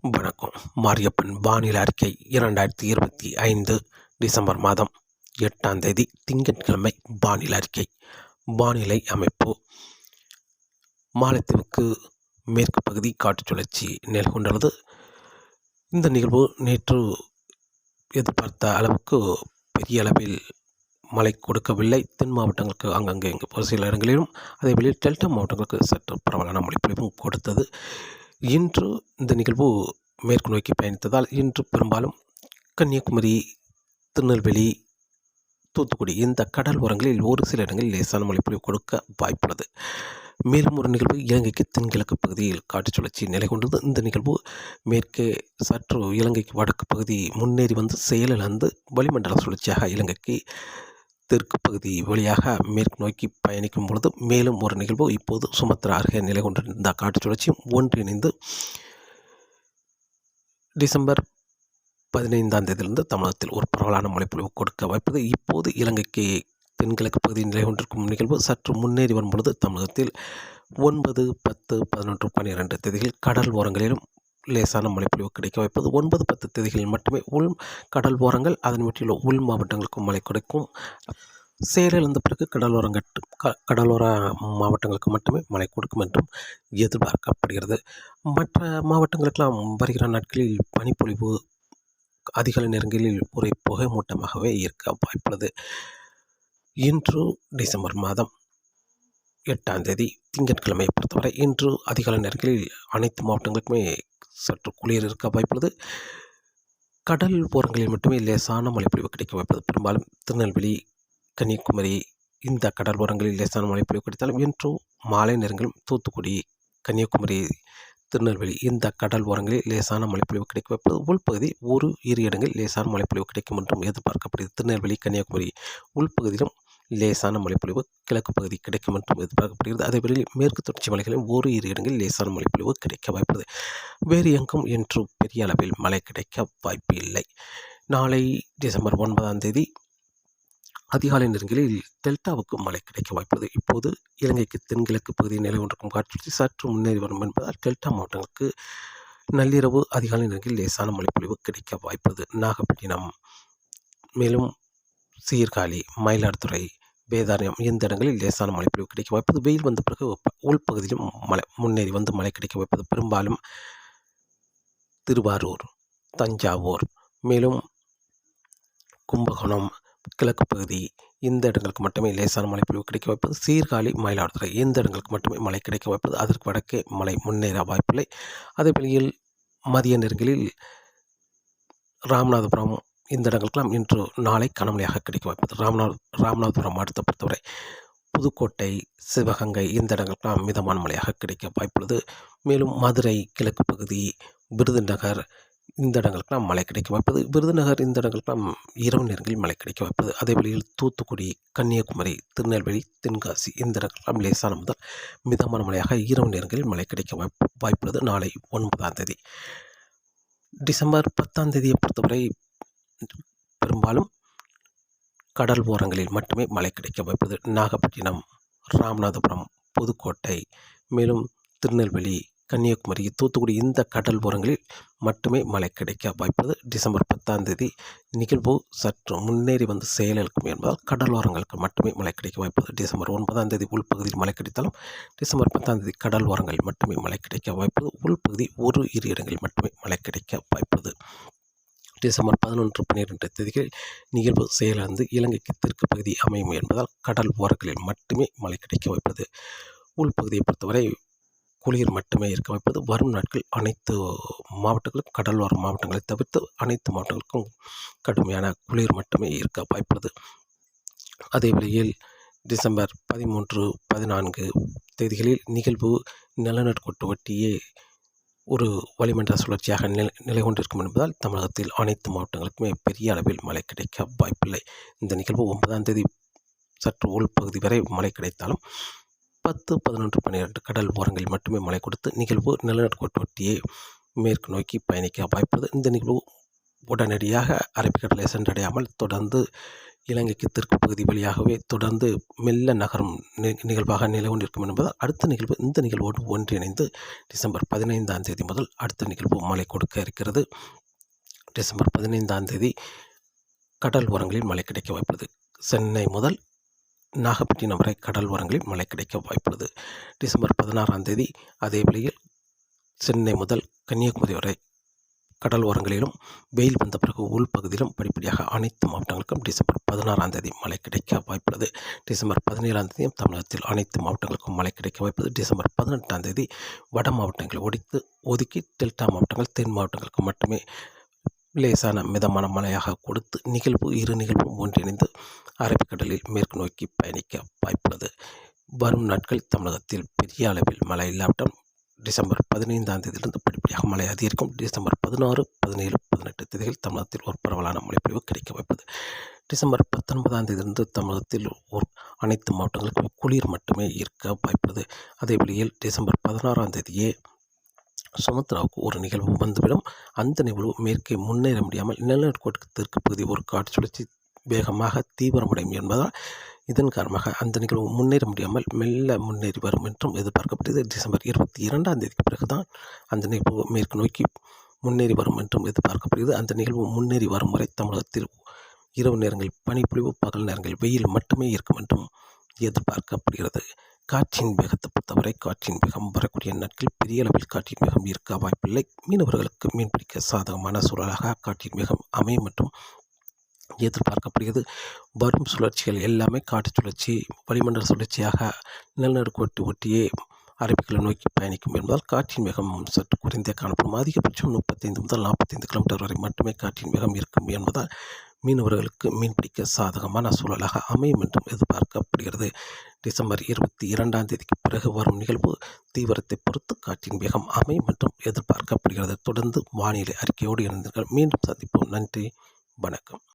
வணக்கம். மாரியப்பன் வானிலை அறிக்கை 2025 டிசம்பர் மாதம் 8ஆம் தேதி திங்கட்கிழமை வானிலை அறிக்கை. வானிலை அமைப்பு: மாலத்தீவுக்கு மேற்கு பகுதி காற்று சுழற்சி நிலை கொண்டுள்ளது. இந்த நிகழ்வு நேற்று எதிர்பார்த்த அளவுக்கு பெரிய அளவில் மழை கொடுக்கவில்லை. தென் மாவட்டங்களுக்கு அங்கங்கே ஒரு சில இடங்களிலும், அதேவேளை டெல்டா மாவட்டங்களுக்கு சற்று பரவலான மழைப்பொழிவும் கொடுத்தது. இன்று இந்த நிகழ்வு மேற்கு நோக்கி பயணித்ததால் இன்று பெரும்பாலும் கன்னியாகுமரி, திருநெல்வேலி, தூத்துக்குடி இந்த கடல் ஓரங்களில் ஒரு சில இடங்களில் லேசான மழைப்பொழிவு கொடுக்க வாய்ப்புள்ளது. மேலும் ஒரு நிகழ்வு இலங்கைக்கு தென்கிழக்கு பகுதியில் காற்று சுழற்சி நிலை கொண்டது. இந்த நிகழ்வு மேற்கே சற்று இலங்கைக்கு வடக்கு பகுதி முன்னேறி வந்து செயலிழந்து வளிமண்டல சுழற்சியாக இலங்கைக்கு தெற்கு பகுதி வழியாக மேற்கு நோக்கி பயணிக்கும் பொழுது மேலும் ஒரு நிகழ்வு இப்போது சுமத்ரா அருகே நிலை கொண்டிருந்த காற்று சுழற்சியும் ஒன்றிணைந்து டிசம்பர் 15ஆம் தேதியிலிருந்து தமிழகத்தில் ஒரு பரவலான மழைப்பொழிவு கொடுக்க வாய்ப்பது. இப்போது இலங்கைக்கு தென்கிழக்கு பகுதியில் நிலை கொண்டிருக்கும் நிகழ்வு சற்று முன்னேறி வரும் பொழுது தமிழகத்தில் 9, 10, 11, 12 தேதிகளில் கடல் ஓரங்களிலும் லேசான மழைப்பொழிவு கிடைக்க வாய்ப்பது. 9, 10 தேதிகளில் மட்டுமே உள் கடல் ஓரங்கள் அதன் வீட்டில் உள் மாவட்டங்களுக்கும் மழை கிடைக்கும். செயலிழந்த பிறகு கடலோர மாவட்டங்களுக்கு மட்டுமே மழை கொடுக்கும் என்றும் எதிர்பார்க்கப்படுகிறது. மற்ற மாவட்டங்களுக்கெல்லாம் வருகிற நாட்களில் பனிப்பொழிவு அதிகாலை நேரங்களில் ஒரு புகை மூட்டமாகவே இருக்க வாய்ப்புள்ளது. இன்று டிசம்பர் மாதம் 8ஆம் தேதி திங்கட்கிழமையை பொறுத்தவரை இன்று அதிகாலை நேரங்களில் அனைத்து மாவட்டங்களுக்குமே சற்று குளிர் இருக்க வாய்ப்புள்ளது. கடல் ஓரங்களில் மட்டுமே லேசான மழைப்பொழிவு கிடைக்க வாய்ப்புள்ளது. பெரும்பாலும் திருநெல்வேலி, கன்னியாகுமரி இந்த கடல் ஓரங்களில் லேசான மழைப்பொழிவு கிடைத்தாலும் இன்று மாலை நேரங்களில் தூத்துக்குடி, கன்னியாகுமரி, திருநெல்வேலி இந்த கடல் ஓரங்களில் லேசான மழைப்பொழிவு கிடைக்க வாய்ப்பது. உள்பகுதி ஒரு இரு இடங்களில் லேசான மழைப்பொழிவு கிடைக்கும் என்றும் எதிர்பார்க்கப்படுகிறது. திருநெல்வேலி, கன்னியாகுமரி உள்பகுதியிலும் லேசான மழைப்பொழிவு கிழக்கு பகுதி கிடைக்கும் என்றும் எதிர்பார்க்கப்படுகிறது. அதேவேளை மேற்கு தொடர்ச்சி மலைகளில் ஒரு இரு இடங்களில் லேசான மழைப்பொழிவு கிடைக்க வாய்ப்புள்ளது. வேறு எங்கும் இன்று பெரிய அளவில் மழை கிடைக்க வாய்ப்பு இல்லை. நாளை டிசம்பர் 9ஆம் தேதி அதிகாலை நேரங்களில் டெல்டாவுக்கு மழை கிடைக்க வாய்ப்புள்ளது. இப்போது இலங்கைக்கு தென்கிழக்கு பகுதியில் நிலை கொண்டிருக்கும் காற்று சற்று முன்னேறி வரும் என்பதால் டெல்டா மாவட்டங்களுக்கு நள்ளிரவு அதிகாலை நேரங்களில் லேசான மழைப்பொழிவு கிடைக்க வாய்ப்புள்ளது. நாகப்பட்டினம், மேலும் சீர்காழி, மயிலாடுதுறை, வேதாரண்யம் இந்த இடங்களில் லேசான மழைப்பொழிவு கிடைக்க வாய்ப்பது. வெயில் வந்த பிறகு உள்பகுதியிலும் மழை முன்னேறி வந்து மழை கிடைக்க வாய்ப்பது. பெரும்பாலும் திருவாரூர், தஞ்சாவூர், மேலும் கும்பகோணம் கிழக்கு பகுதி இந்த இடங்களுக்கு மட்டுமே லேசான மழைப்பொழிவு கிடைக்க வாய்ப்பது. சீர்காழி, மயிலாடுதுறை இந்த இடங்களுக்கு மட்டுமே மழை கிடைக்க வாய்ப்பது. அதற்கு வடக்கே மழை முன்னேற வாய்ப்பில்லை. அதே வேளையில் மதிய நேரங்களில் ராமநாதபுரம் இந்த இடங்களுக்கெல்லாம் இன்று நாளை கனமழையாக கிடைக்க வாய்ப்பது. ராமநாதபுரம் மாவட்டத்தை பொறுத்தவரை புதுக்கோட்டை, சிவகங்கை இந்த இடங்களுக்கெல்லாம் மிதமான மழையாக கிடைக்க வாய்ப்புள்ளது. மேலும் மதுரை கிழக்கு பகுதி, விருதுநகர் இந்த இடங்களுக்கெல்லாம் மழை கிடைக்க வாய்ப்பது. விருதுநகர் இந்த இடங்களுக்கெல்லாம் இரவு நேரங்களில் மழை கிடைக்க வாய்ப்பது. அதே வேளையில் தூத்துக்குடி, கன்னியாகுமரி, திருநெல்வேலி, தென்காசி இந்த இடங்களுக்கெல்லாம் லேசான முதல் மிதமான மழையாக இரவு நேரங்களில் மழை கிடைக்க வாய்ப்புள்ளது. நாளை 9ஆம் தேதி. டிசம்பர் 10ஆம் தேதியை பொறுத்தவரை பெரும்பாலும் கடல் ஓரங்களில் மட்டுமே மழை கிடைக்க வாய்ப்புள்ளது. நாகப்பட்டினம், ராமநாதபுரம், புதுக்கோட்டை, மேலும் திருநெல்வேலி, கன்னியாகுமரி, தூத்துக்குடி இந்த கடல் ஓரங்களில் மட்டுமே மழை கிடைக்க வாய்ப்புள்ளது. டிசம்பர் 10ஆம் தேதி நிகழ்வு சற்று முன்னேறி வந்து செயலிழக்கும் என்பதால் கடலோரங்களுக்கு மட்டுமே மழை கிடைக்க வாய்ப்புள்ளது. டிசம்பர் 9ஆம் தேதி உள்பகுதியில் மழை கிடைத்தாலும் டிசம்பர் 10ஆம் தேதி கடல் ஓரங்களில் மட்டுமே மழை கிடைக்க வாய்ப்புள்ளது. உள்பகுதி ஒரு இரு இடங்களில் மட்டுமே மழை கிடைக்க வாய்ப்புள்ளது. டிசம்பர் 11, 12 தேதிகளில் நிகழ்வு செயலிழந்து இலங்கைக்கு தெற்கு பகுதி அமையும் என்பதால் கடல் ஓரங்களில் மட்டுமே மழை கிடைக்க வாய்ப்புள்ளது. உள்பகுதியை பொறுத்தவரை குளிர் மட்டுமே இருக்க வாய்ப்பது. வரும் நாட்கள் அனைத்து மாவட்டங்களுக்கும் கடலோர மாவட்டங்களை தவிர்த்து அனைத்து மாவட்டங்களுக்கும் கடுமையான குளிர் மட்டுமே இருக்க வாய்ப்புள்ளது. அதே வேளையில் டிசம்பர் 13, 14 தேதிகளில் நிகழ்வு நிலநடுக்கோட்டு ஒட்டியே ஒரு வளிமண்டல சுழற்சியாக நிலை கொண்டிருக்கும் என்பதால் தமிழகத்தில் அனைத்து மாவட்டங்களுக்குமே பெரிய அளவில் மழை கிடைக்க வாய்ப்பில்லை. இந்த நிகழ்வு 9ஆம் தேதி சற்று உள்பகுதி வரை மழை கிடைத்தாலும் 10, 11, 12 கடல் ஓரங்களில் மட்டுமே மழை கொடுத்து நிகழ்வு நிலநடுக்கோட்டு ஒட்டியே மேற்கு நோக்கி பயணிக்க வாய்ப்புள்ளது. இந்த நிகழ்வு உடனடியாக அரபிக்கடலை சென்றடையாமல் தொடர்ந்து இலங்கைக்கு தெற்கு பகுதி வழியாகவே தொடர்ந்து மெல்ல நகரும் நிகழ்வாக நிலை கொண்டிருக்கும் என்பதால் அடுத்த நிகழ்வு இந்த நிகழ்வோடு ஒன்றிணைந்து டிசம்பர் 15ஆம் தேதி முதல் அடுத்த நிகழ்வு மழை கொடுக்க இருக்கிறது. டிசம்பர் 15ஆம் தேதி கடல் ஓரங்களில் மழை கிடைக்க வாய்ப்புள்ளது. சென்னை முதல் நாகப்பட்டினம் வரை கடல் ஓரங்களில் மழை கிடைக்க வாய்ப்புள்ளது. டிசம்பர் 16ஆம் தேதி அதே வேளையில் சென்னை முதல் கன்னியாகுமரி வரை கடல் ஓரங்களிலும் வெயில் வந்த பிறகு உள்பகுதியிலும் படிப்படியாக அனைத்து மாவட்டங்களுக்கும் டிசம்பர் 16ஆம் தேதி மழை கிடைக்க வாய்ப்புள்ளது. டிசம்பர் 17ஆம் தேதியும் தமிழகத்தில் அனைத்து மாவட்டங்களுக்கும் மழை கிடைக்க வாய்ப்புள்ளது. டிசம்பர் 18ஆம் தேதி வட மாவட்டங்களை ஒதுக்கி டெல்டா மாவட்டங்கள் தென் மாவட்டங்களுக்கு மட்டுமே லேசான மிதமான மழையாக கொடுத்து இரு நிகழ்வும் ஒன்றிணைந்து அரபிக்கடலில் மேற்கு நோக்கி பயணிக்க வாய்ப்புள்ளது. வரும் நாட்கள் தமிழகத்தில் பெரிய அளவில் மழை இல்லாவிட்டால் டிசம்பர் 15ஆம் தேதியிலிருந்து படிப்படியாக மழை அதிகரிக்கும். டிசம்பர் 16, 17, 18 தேதிகள் தமிழகத்தில் ஒரு பரவலான மழைப்பொழிவு கிடைக்க வாய்ப்புள்ளது. டிசம்பர் 19ஆம் தேதியிலிருந்து தமிழகத்தில் அனைத்து மாவட்டங்களுக்கும் குளிர் மட்டுமே இருக்க வாய்ப்புள்ளது. அதே வழியில் டிசம்பர் 16ஆம் தேதியே சுமத்ராவுக்கு ஒரு நிகழ்வு வந்துவிடும். அந்த நிகழ்வு மேற்கே முன்னேற முடியாமல் நிலநடுக்கோட்டுக்கு தெற்கு பகுதி ஒரு காற்று சுழற்சி வேகமாக தீவிரமடையும் என்பதால் இதன் காரணமாக அந்த நிகழ்வு முன்னேற முடியாமல் மெல்ல முன்னேறி வரும் என்றும் எதிர்பார்க்கப்படுகிறது. டிசம்பர் 22ஆம் தேதிக்கு பிறகுதான் அந்த நிகழ்வு மேற்கு நோக்கி முன்னேறி வரும் என்றும் எதிர்பார்க்கப்படுகிறது. அந்த நிகழ்வு முன்னேறி வரும் வரை தமிழகத்தில் இரவு நேரங்களில் பனிப்பொழிவு, பகல் நேரங்களில் வெயில் மட்டுமே இருக்கும் என்றும் எதிர்பார்க்கப்படுகிறது. காற்றின் வேகத்தை பொறுத்தவரை காற்றின் வேகம் வரக்கூடிய நாட்களில் பெரிய அளவில் காற்றின் வேகம் இருக்க வாய்ப்பில்லை. மீனவர்களுக்கு மீன்பிடிக்க சாதகமான சூழலாக காற்றின் வேகம் அமையும் மற்றும் எதிர்பார்க்கப்படுகிறது. வரும் சுழற்சிகள் எல்லாமே காற்று சுழற்சி, வளிமண்டல சுழற்சியாக நிலநடுக்கோட்டு ஒட்டியே அரபிக்கடலை நோக்கி பயணிக்கும் என்பதால் காற்றின் வேகம் சற்று குறைந்தே காணப்படும். அதிகபட்சம் 35 முதல் 45 கிலோமீட்டர் வரை மட்டுமே காற்றின் வேகம் இருக்கும் என்பதால் மீனவர்களுக்கு மீன்பிடிக்க சாதகமான சூழலாக அமையும் என்றும் எதிர்பார்க்கப்படுகிறது. டிசம்பர் 22ஆம் தேதிக்கு பிறகு வரும் நிகழ்வு தீவிரத்தை பொறுத்து காற்றின் வேகம் அமையும் என்றும் எதிர்பார்க்கப்படுகிறது. தொடர்ந்து வானிலை அறிக்கையோடு இணைந்தீர்கள். மீண்டும் சந்திப்போம். நன்றி, வணக்கம்.